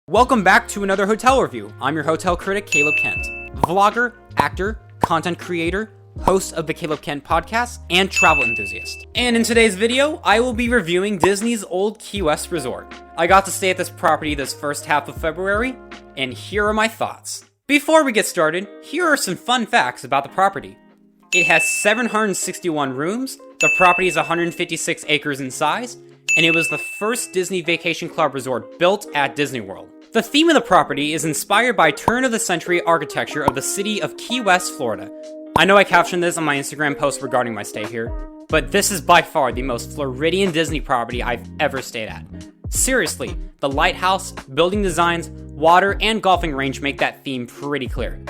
Welcome back to another hotel review. I'm your hotel critic, Caleb Kent, vlogger, actor, content creator, host of the Caleb Kent podcast, and travel enthusiast. And in today's video, I will be reviewing Disney's Old Key West Resort. I got to stay at this property this first half of February, and here are my thoughts. Before we get started, here are some fun facts about the property. It has 761 rooms, the property is 156 acres in size, and it was the first Disney Vacation Club resort built at Disney World. The theme of the property is inspired by turn-of-the-century architecture of the city of Key West, Florida. I know I captioned this on my Instagram post regarding my stay here, but this is by far the most Floridian Disney property I've ever stayed at. Seriously, the lighthouse, building designs, water, and golfing range make that theme pretty clear.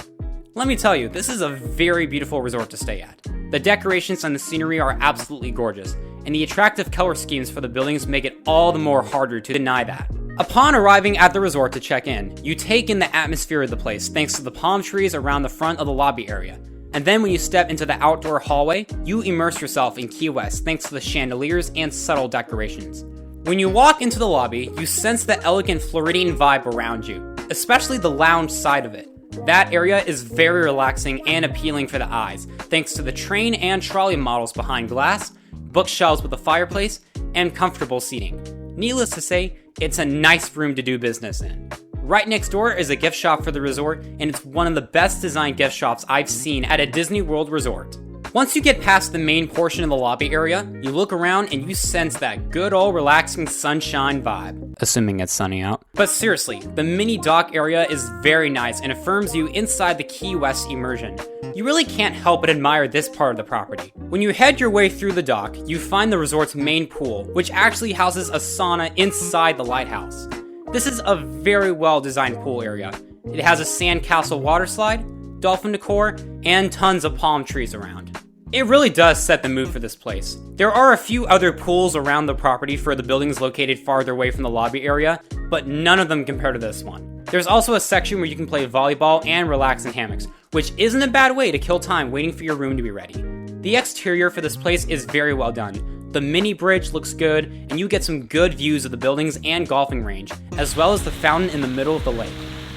Let me tell you, this is a very beautiful resort to stay at. The decorations and the scenery are absolutely gorgeous, and the attractive color schemes for the buildings make it all the more harder to deny that. Upon arriving at the resort to check in, you take in the atmosphere of the place thanks to the palm trees around the front of the lobby area. And then when you step into the outdoor hallway, you immerse yourself in Key West thanks to the chandeliers and subtle decorations. When you walk into the lobby, you sense the elegant Floridian vibe around you, especially the lounge side of it. That area is very relaxing and appealing for the eyes, thanks to the train and trolley models behind glass, bookshelves with a fireplace, and comfortable seating. Needless to say, it's a nice room to do business in. Right next door is a gift shop for the resort, and it's one of the best designed gift shops I've seen at a Disney World resort. Once you get past the main portion of the lobby area, you look around and you sense that good old relaxing sunshine vibe. Assuming it's sunny out. But seriously, the mini dock area is very nice and affirms you inside the Key West immersion. You really can't help but admire this part of the property. When you head your way through the dock, you find the resort's main pool, which actually houses a sauna inside the lighthouse. This is a very well designed pool area. It has a sandcastle water slide, dolphin decor, and tons of palm trees around. It really does set the mood for this place. There are a few other pools around the property for the buildings located farther away from the lobby area, but none of them compare to this one. There's also a section where you can play volleyball and relax in hammocks, which isn't a bad way to kill time waiting for your room to be ready. The exterior for this place is very well done. The mini bridge looks good, and you get some good views of the buildings and golfing range, as well as the fountain in the middle of the lake.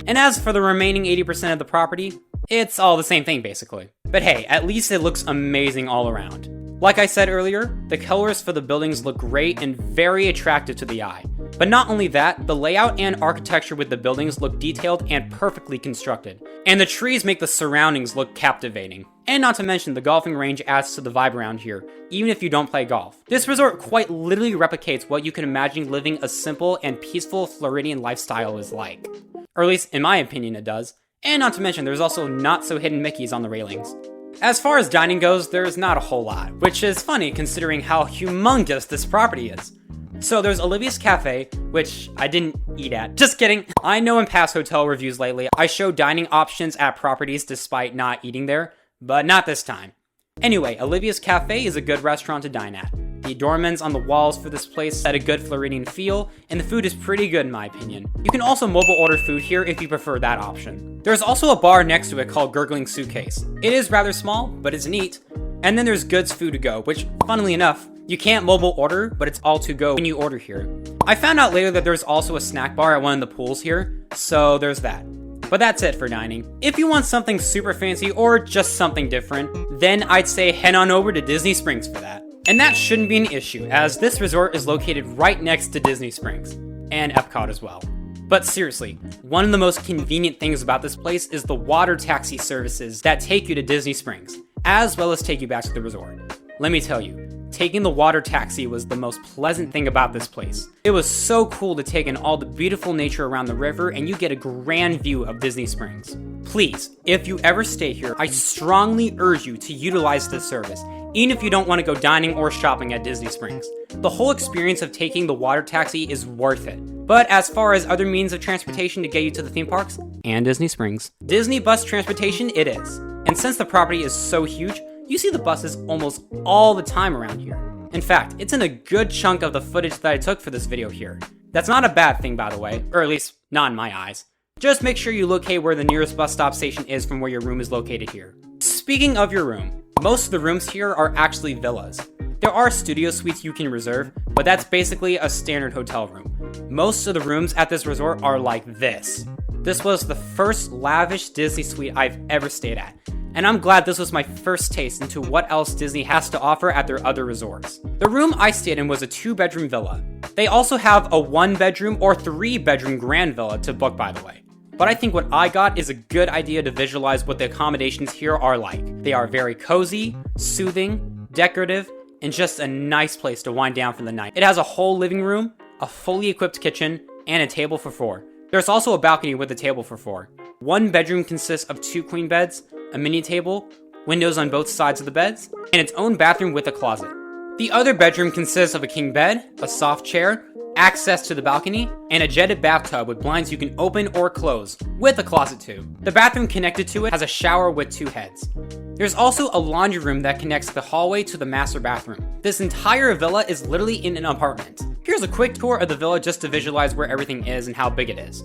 And as for the remaining 80% of the property, it's all the same thing basically. But hey, at least it looks amazing all around. Like I said earlier, the colors for the buildings look great and very attractive to the eye. But not only that, the layout and architecture with the buildings look detailed and perfectly constructed. And the trees make the surroundings look captivating. And not to mention, the golfing range adds to the vibe around here, even if you don't play golf. This resort quite literally replicates what you can imagine living a simple and peaceful Floridian lifestyle is like. Or at least, in my opinion, it does. And not to mention, there's also not so hidden Mickeys on the railings. As far as dining goes, there's not a whole lot, which is funny considering how humongous this property is. So there's Olivia's Cafe, which I didn't eat at. Just kidding. I know in past hotel reviews lately, I show dining options at properties despite not eating there, but not this time. Anyway, Olivia's Cafe is a good restaurant to dine at. The adornments on the walls for this place set a good Floridian feel, and the food is pretty good in my opinion. You can also mobile order food here if you prefer that option. There's also a bar next to it called Gurgling Suitcase. It is rather small, but it's neat. And then there's Goods Food to Go, which, funnily enough, you can't mobile order, but it's all to go when you order here. I found out later that there's also a snack bar at one of the pools here, so there's that. But that's it for dining. If you want something super fancy or just something different, then I'd say head on over to Disney Springs for that. And that shouldn't be an issue, as this resort is located right next to Disney Springs, and Epcot as well. But seriously, one of the most convenient things about this place is the water taxi services that take you to Disney Springs, as well as take you back to the resort. Let me tell you, taking the water taxi was the most pleasant thing about this place. It was so cool to take in all the beautiful nature around the river, and you get a grand view of Disney Springs. Please, if you ever stay here, I strongly urge you to utilize this service, even if you don't want to go dining or shopping at Disney Springs. The whole experience of taking the water taxi is worth it. But as far as other means of transportation to get you to the theme parks and Disney Springs, Disney bus transportation it is. And since the property is so huge, you see the buses almost all the time around here. In fact, it's in a good chunk of the footage that I took for this video here. That's not a bad thing, by the way, or at least not in my eyes. Just make sure you locate where the nearest bus stop station is from where your room is located here. Speaking of your room, most of the rooms here are actually villas. There are studio suites you can reserve, but that's basically a standard hotel room. Most of the rooms at this resort are like this. This was the first lavish Disney suite I've ever stayed at, and I'm glad this was my first taste into what else Disney has to offer at their other resorts. The room I stayed in was a 2-bedroom villa. They also have a 1-bedroom or 3-bedroom grand villa to book, by the way. But I think what I got is a good idea to visualize what the accommodations here are like. They are very cozy, soothing, decorative, and just a nice place to wind down for the night. It has a whole living room, a fully equipped kitchen, and a table for 4. There's also a balcony with a table for 4. One bedroom consists of 2 queen beds, a mini table, windows on both sides of the beds, and its own bathroom with a closet. The other bedroom consists of a king bed, a soft chair, access to the balcony, and a jetted bathtub with blinds you can open or close, with a closet too. The bathroom connected to it has a shower with 2 heads. There's also a laundry room that connects the hallway to the master bathroom. This entire villa is literally in an apartment. Here's a quick tour of the villa just to visualize where everything is and how big it is.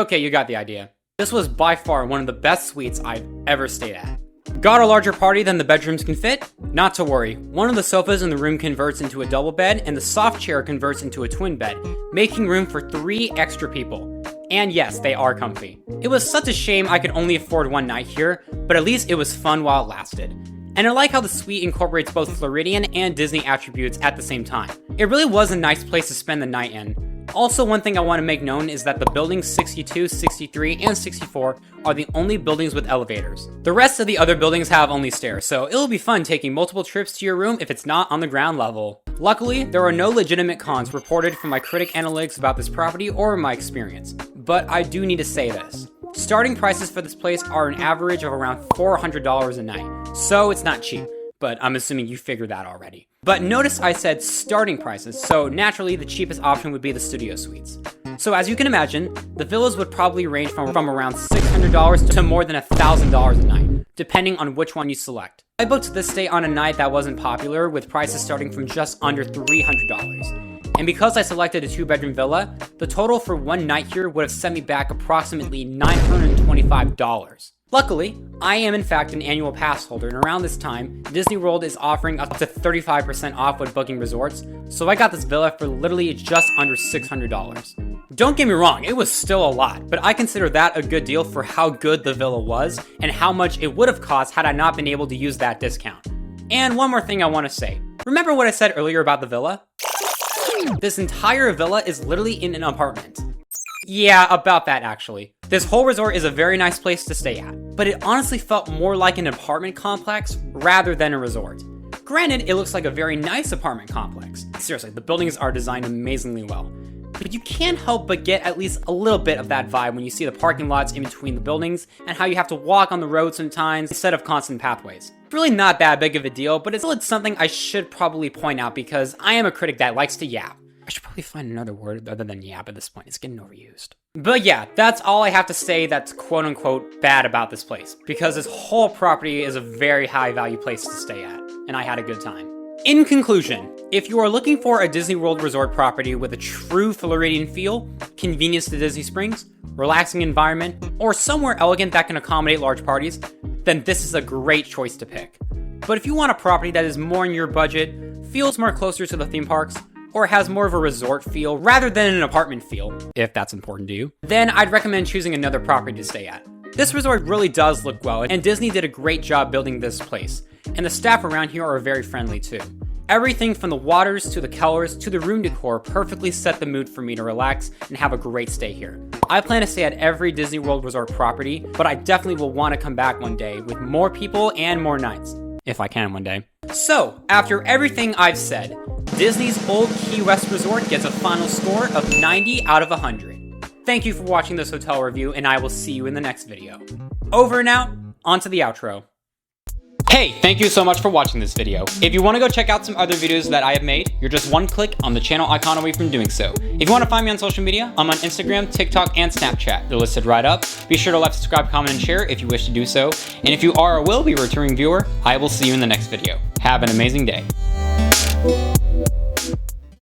Okay, you got the idea. This was by far one of the best suites I've ever stayed at. Got a larger party than the bedrooms can fit? Not to worry, one of the sofas in the room converts into a double bed and the soft chair converts into a twin bed, making room for 3 extra people. And yes, they are comfy. It was such a shame I could only afford 1 night here, but at least it was fun while it lasted. And I like how the suite incorporates both Floridian and Disney attributes at the same time. It really was a nice place to spend the night in. Also, one thing I want to make known is that the buildings 62, 63, and 64 are the only buildings with elevators. The rest of the other buildings have only stairs, so it'll be fun taking multiple trips to your room if it's not on the ground level. Luckily, there are no legitimate cons reported from my critic analytics about this property or my experience, but I do need to say this. Starting prices for this place are an average of around $400 a night, so it's not cheap, but I'm assuming you figured that already. But notice I said starting prices, so naturally the cheapest option would be the studio suites. So as you can imagine, the villas would probably range from around $600 to more than $1,000 a night, depending on which one you select. I booked this stay on a night that wasn't popular, with prices starting from just under $300. And because I selected a 2-bedroom villa, the total for 1 night here would have sent me back approximately $925. Luckily, I am in fact an annual pass holder, and around this time, Disney World is offering up to 35% off when booking resorts, so I got this villa for literally just under $600. Don't get me wrong, it was still a lot, but I consider that a good deal for how good the villa was and how much it would have cost had I not been able to use that discount. And one more thing I want to say. Remember what I said earlier about the villa? This entire villa is literally in an apartment. Yeah, about that actually. This whole resort is a very nice place to stay at, but it honestly felt more like an apartment complex rather than a resort. Granted, it looks like a very nice apartment complex. Seriously, the buildings are designed amazingly well. But you can't help but get at least a little bit of that vibe when you see the parking lots in between the buildings and how you have to walk on the road sometimes instead of constant pathways. It's really not that big of a deal, but it's something I should probably point out because I am a critic that likes to yap. I should probably find another word other than yap at this point. It's getting overused. But yeah, that's all I have to say that's quote-unquote bad about this place, because this whole property is a very high-value place to stay at, and I had a good time. In conclusion, if you are looking for a Disney World resort property with a true Floridian feel, convenience to Disney Springs, relaxing environment, or somewhere elegant that can accommodate large parties, then this is a great choice to pick. But if you want a property that is more in your budget, feels more closer to the theme parks, or has more of a resort feel rather than an apartment feel, if that's important to you, then I'd recommend choosing another property to stay at. This resort really does look well, and Disney did a great job building this place, and the staff around here are very friendly too. Everything from the waters to the colors to the room decor perfectly set the mood for me to relax and have a great stay here. I plan to stay at every Disney World resort property, but I definitely will want to come back one day with more people and more nights, if I can one day. So, after everything I've said, Disney's Old Key West Resort gets a final score of 90 out of 100. Thank you for watching this hotel review, and I will see you in the next video. Over and out, on to the outro. Hey, thank you so much for watching this video. If you want to go check out some other videos that I have made, you're just one click on the channel icon away from doing so. If you want to find me on social media, I'm on Instagram, TikTok, and Snapchat. They're listed right up. Be sure to like, subscribe, comment, and share if you wish to do so. And if you are or will be a returning viewer, I will see you in the next video. Have an amazing day.